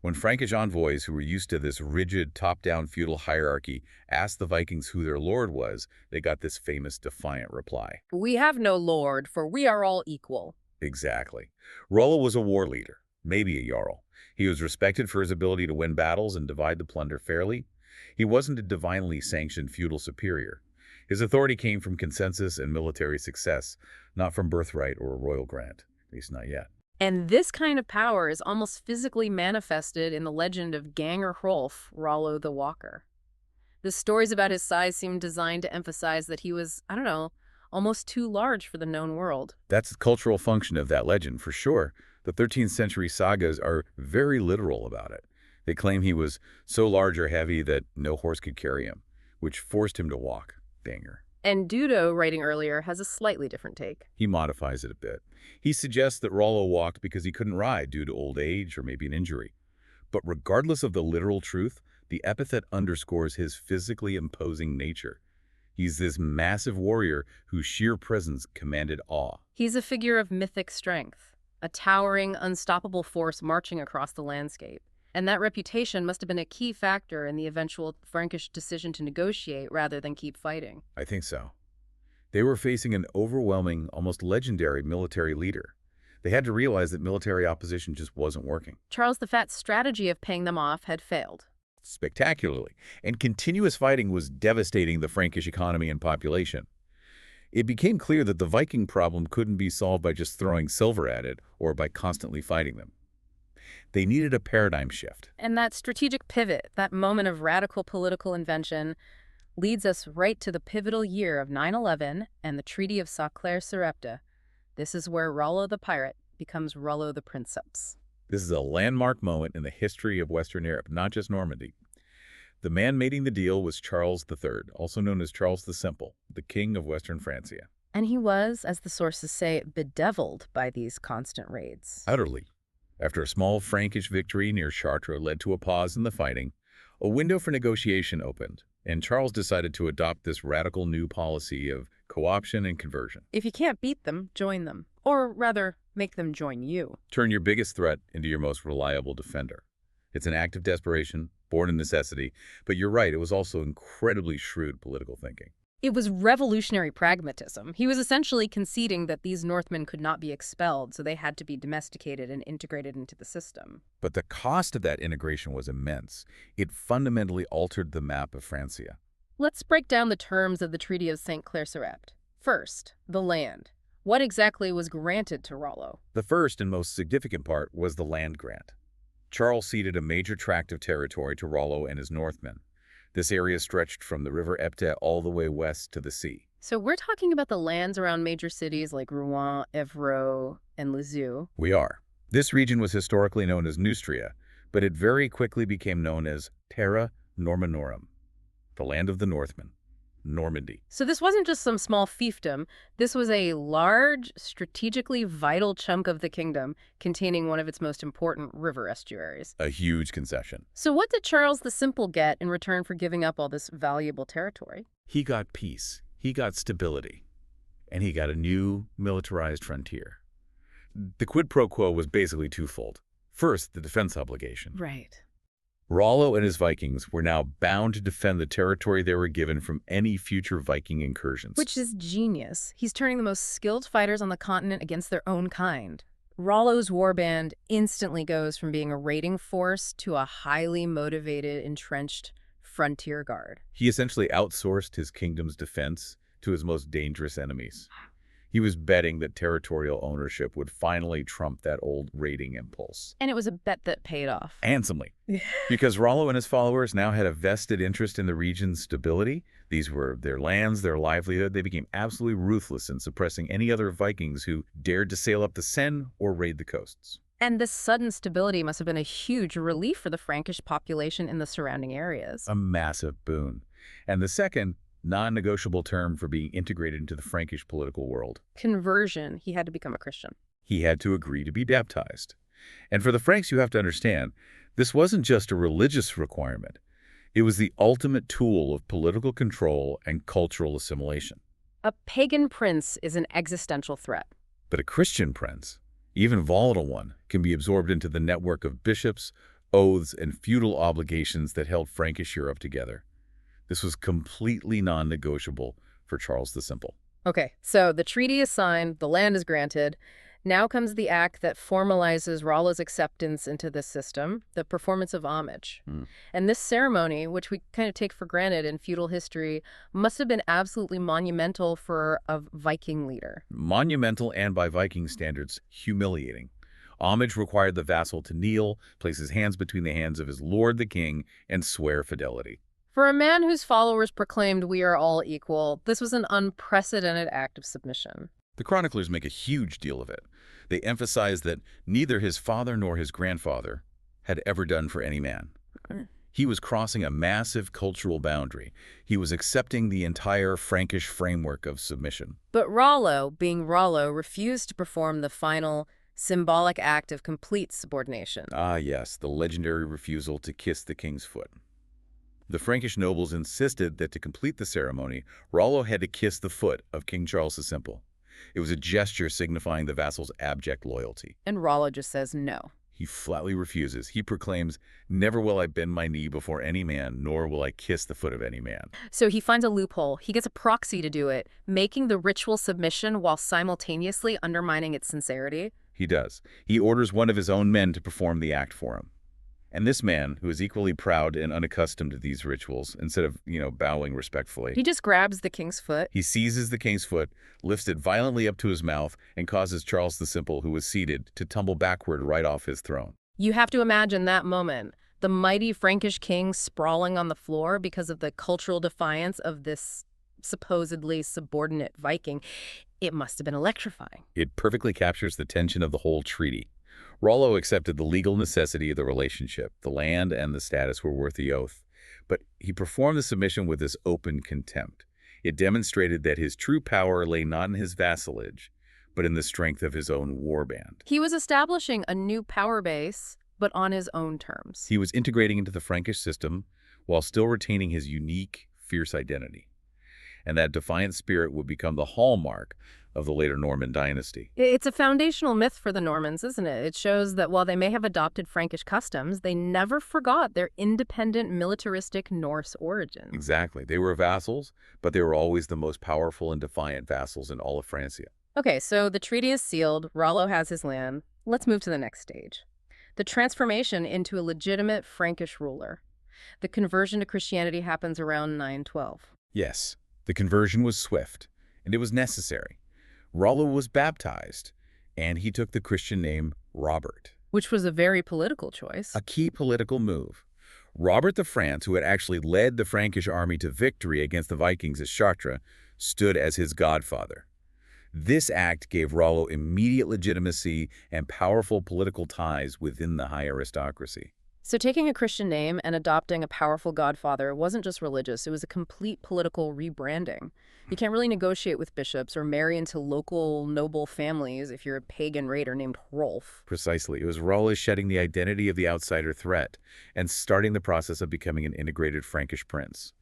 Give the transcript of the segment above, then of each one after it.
When Frankish envoys who were used to this rigid top-down feudal hierarchy asked the Vikings who their lord was, they got this famous defiant reply. "We have no lord, for we are all equal." Exactly. Rollo was a war leader, maybe a jarl. He was respected for his ability to win battles and divide the plunder fairly. He wasn't a divinely sanctioned feudal superior. His authority came from consensus and military success, not from birthright or a royal grant, at least not yet. And this kind of power is almost physically manifested in the legend of Ganger Hrolf, Rollo the Walker. The stories about his size seem designed to emphasize that he was, I don't know, almost too large for the known world. That's the cultural function of that legend, for sure. The 13th century sagas are very literal about it. They claim he was so large or heavy that no horse could carry him, which forced him to walk. Danger. And Dudo, writing earlier, has a slightly different take. He modifies it a bit. He suggests that Rollo walked because he couldn't ride due to old age or maybe an injury. But regardless of the literal truth, the epithet underscores his physically imposing nature. He's this massive warrior whose sheer presence commanded awe. He's a figure of mythic strength, a towering, unstoppable force marching across the landscape. And that reputation must have been a key factor in the eventual Frankish decision to negotiate rather than keep fighting. I think so. They were facing an overwhelming, almost legendary military leader. They had to realize that military opposition just wasn't working. Charles the Fat's strategy of paying them off had failed. Spectacularly, and continuous fighting was devastating the Frankish economy and population. It became clear that the Viking problem couldn't be solved by just throwing silver at it or by constantly fighting them. They needed a paradigm shift. And that strategic pivot, that moment of radical political invention, leads us right to the pivotal year of 911 and the Treaty of Saint-Clair-sur-Epte. This is where Rollo the Pirate becomes Rollo the Princeps. This is a landmark moment in the history of Western Europe, not just Normandy. The man making the deal was Charles III, also known as Charles the Simple, the king of Western Francia. And he was, as the sources say, bedeviled by these constant raids. Utterly. After a small Frankish victory near Chartres led to a pause in the fighting, a window for negotiation opened, and Charles decided to adopt this radical new policy of co-option and conversion. If you can't beat them, join them. Or rather, make them join you. Turn your biggest threat into your most reliable defender. It's an act of desperation, born in necessity, but you're right, it was also incredibly shrewd political thinking. It was revolutionary pragmatism. He was essentially conceding that these Northmen could not be expelled, so they had to be domesticated and integrated into the system. But the cost of that integration was immense. It fundamentally altered the map of Francia. Let's break down the terms of the Treaty of Saint-Clair-sur-Epte. First, the land. What exactly was granted to Rollo? The first and most significant part was the land grant. Charles ceded a major tract of territory to Rollo and his Northmen. This area stretched from the river Epte all the way west to the sea. So we're talking about the lands around major cities like Rouen, Evreux, and Lisieux. We are. This region was historically known as Neustria, but it very quickly became known as Terra Normanorum, the land of the Northmen, Normandy. So this wasn't just some small fiefdom. This was a large, strategically vital chunk of the kingdom containing one of its most important river estuaries. A huge concession. So what did Charles the Simple get in return for giving up all this valuable territory? He got peace, he got stability, and he got a new militarized frontier. The quid pro quo was basically twofold. First, the defense obligation. Right. Rollo and his Vikings were now bound to defend the territory they were given from any future Viking incursions. Which is genius. He's turning the most skilled fighters on the continent against their own kind. Rollo's warband instantly goes from being a raiding force to a highly motivated, entrenched frontier guard. He essentially outsourced his kingdom's defense to his most dangerous enemies. He was betting that territorial ownership would finally trump that old raiding impulse. And it was a bet that paid off. Handsomely. Because Rollo and his followers now had a vested interest in the region's stability. These were their lands, their livelihood. They became absolutely ruthless in suppressing any other Vikings who dared to sail up the Seine or raid the coasts. And this sudden stability must have been a huge relief for the Frankish population in the surrounding areas. A massive boon. And the second, non-negotiable term for being integrated into the Frankish political world. Conversion. He had to become a Christian. He had to agree to be baptized. And for the Franks, you have to understand, this wasn't just a religious requirement. It was the ultimate tool of political control and cultural assimilation. A pagan prince is an existential threat. But a Christian prince, even volatile one, can be absorbed into the network of bishops, oaths, and feudal obligations that held Frankish Europe together. This was completely non-negotiable for Charles the Simple. Okay, so the treaty is signed, the land is granted. Now comes the act that formalizes Rollo's acceptance into the system, the performance of homage. And this ceremony, which we kind of take for granted in feudal history, must have been absolutely monumental for a Viking leader. Monumental and, by Viking standards, humiliating. Homage required the vassal to kneel, place his hands between the hands of his lord the king, and swear fidelity. For a man whose followers proclaimed we are all equal, this was an unprecedented act of submission. The chroniclers make a huge deal of it. They emphasize that neither his father nor his grandfather had ever done for any man. He was crossing a massive cultural boundary. He was accepting the entire Frankish framework of submission. But Rollo, being Rollo, refused to perform the final, symbolic act of complete subordination. Ah, yes, the legendary refusal to kiss the king's foot. The Frankish nobles insisted that to complete the ceremony, Rollo had to kiss the foot of King Charles the Simple. It was a gesture signifying the vassal's abject loyalty. And Rollo just says no. He flatly refuses. He proclaims, "Never will I bend my knee before any man, nor will I kiss the foot of any man." So he finds a loophole. He gets a proxy to do it, making the ritual submission while simultaneously undermining its sincerity. He does. He orders one of his own men to perform the act for him. And this man, who is equally proud and unaccustomed to these rituals, instead of, bowing respectfully, He just grabs the king's foot. he seizes the king's foot, lifts it violently up to his mouth, and causes Charles the Simple, who was seated, to tumble backward right off his throne. You have to imagine that moment. The mighty Frankish king sprawling on the floor because of the cultural defiance of this supposedly subordinate Viking. It must have been electrifying. It perfectly captures the tension of the whole treaty. Rollo accepted the legal necessity of the relationship. The land and the status were worth the oath. But he performed the submission with this open contempt. It demonstrated that his true power lay not in his vassalage, but in the strength of his own warband. He was establishing a new power base, but on his own terms. He was integrating into the Frankish system while still retaining his unique, fierce identity. And that defiant spirit would become the hallmark of the later Norman dynasty. It's a foundational myth for the Normans, isn't it? It shows that while they may have adopted Frankish customs, they never forgot their independent, militaristic Norse origins. Exactly. They were vassals, but they were always the most powerful and defiant vassals in all of Francia. Okay, so the treaty is sealed. Rollo has his land. Let's move to the next stage. The transformation into a legitimate Frankish ruler. The conversion to Christianity happens around 912. Yes, the conversion was swift, and it was necessary. Rollo was baptized, and he took the Christian name Robert. Which was a very political choice. A key political move. Robert of France, who had actually led the Frankish army to victory against the Vikings at Chartres, stood as his godfather. This act gave Rollo immediate legitimacy and powerful political ties within the high aristocracy. So taking a Christian name and adopting a powerful godfather wasn't just religious, it was a complete political rebranding. You can't really negotiate with bishops or marry into local noble families if you're a pagan raider named Rolf. Precisely. It was Rollo shedding the identity of the outsider threat and starting the process of becoming an integrated Frankish prince.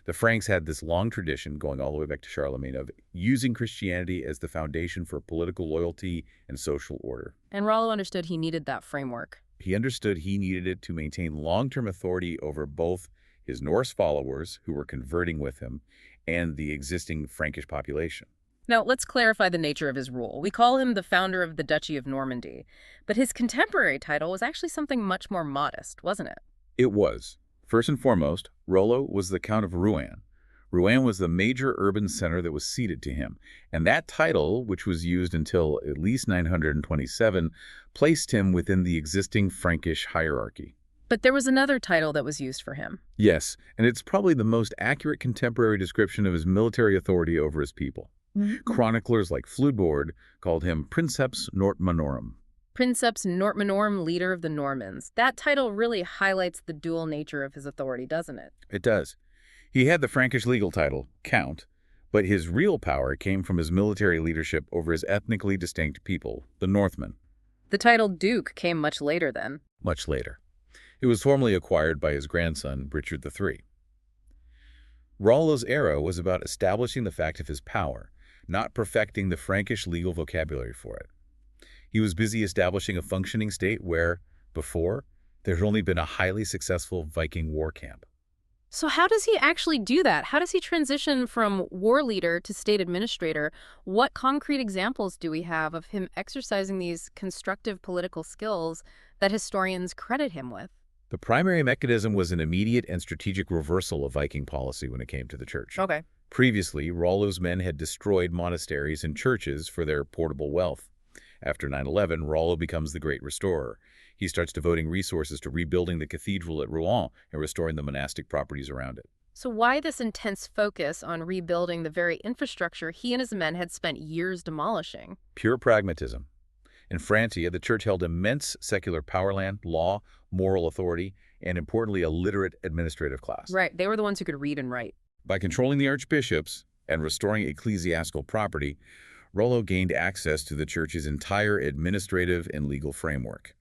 The Franks had this long tradition, going all the way back to Charlemagne, of using Christianity as the foundation for political loyalty and social order. And Rollo understood he needed that framework. He understood he needed it to maintain long-term authority over both his Norse followers, who were converting with him, and the existing Frankish population. Now, let's clarify the nature of his rule. We call him the founder of the Duchy of Normandy, but his contemporary title was actually something much more modest, wasn't it? It was. First and foremost, Rollo was the Count of Rouen. Rouen was the major urban center that was ceded to him, and that title, which was used until at least 927, placed him within the existing Frankish hierarchy. But there was another title that was used for him. Yes, and it's probably the most accurate contemporary description of his military authority over his people. Chroniclers like Fludebord called him Princeps Nortmanorum. Princeps Nortmanorum, leader of the Normans. That title really highlights the dual nature of his authority, doesn't it? It does. He had the Frankish legal title, Count, but his real power came from his military leadership over his ethnically distinct people, the Northmen. The title Duke came much later then. Much later. It was formally acquired by his grandson, Richard III. Rollo's era was about establishing the fact of his power, not perfecting the Frankish legal vocabulary for it. He was busy establishing a functioning state where, before, There had only been a highly successful Viking war camp. So how does he actually do that? How does he transition from war leader to state administrator? What concrete examples do we have of him exercising these constructive political skills that historians credit him with? The primary mechanism was an immediate and strategic reversal of Viking policy when it came to the church. Okay. Previously, Rollo's men had destroyed monasteries and churches for their portable wealth. After 9/11, Rollo becomes the great restorer. He starts devoting resources to rebuilding the cathedral at Rouen and restoring the monastic properties around it. So why this intense focus on rebuilding the very infrastructure he and his men had spent years demolishing? Pure pragmatism. In Francia, the church held immense secular powerland, law, moral authority, and importantly, a literate administrative class. Right, they were the ones who could read and write. By controlling the archbishops and restoring ecclesiastical property, Rollo gained access to the church's entire administrative and legal framework.